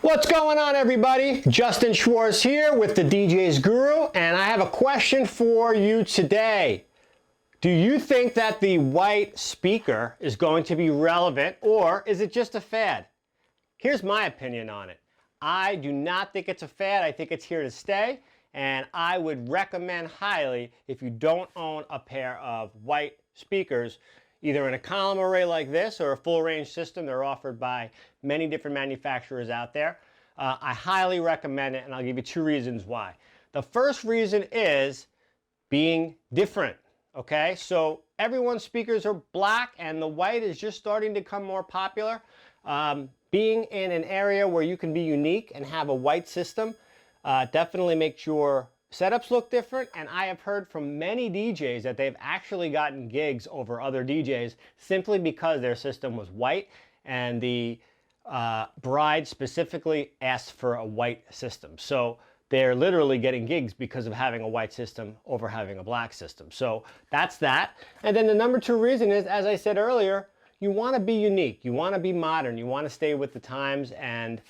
What's going on, everybody? Justin Schwarz here with the DJs Guru, and I have a question for you today. Do you think that the white speaker is going to be relevant, or is it just a fad? Here's my opinion on it. I do not think it's a fad. I think it's here to stay, and I would recommend highly, if you don't own a pair of white speakers, either in a column array like this or a full range system. They're offered by many different manufacturers out there. I highly recommend it, and I'll give you two reasons why. The first reason is being different, okay? So everyone's speakers are black, and the white is just starting to become more popular. Being in an area where you can be unique and have a white system definitely makes your setups look different, and I have heard from many DJs that they've actually gotten gigs over other DJs simply because their system was white, and the bride specifically asked for a white system. So they're literally getting gigs because of having a white system over having a black system. So that's that. And then the number two reason is, as I said earlier, you want to be unique, you want to be modern, you want to stay with the times, and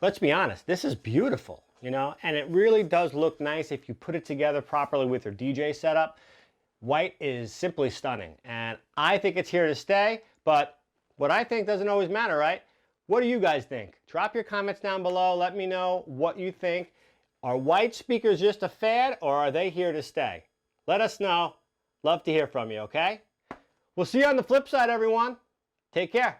let's be honest, this is beautiful. And it really does look nice if you put it together properly with your DJ setup. White is simply stunning, and I think it's here to stay, but what I think doesn't always matter, right? What do you guys think? Drop your comments down below. Let me know what you think. Are white speakers just a fad, or are they here to stay? Let us know. Love to hear from you, okay? We'll see you on the flip side, everyone. Take care.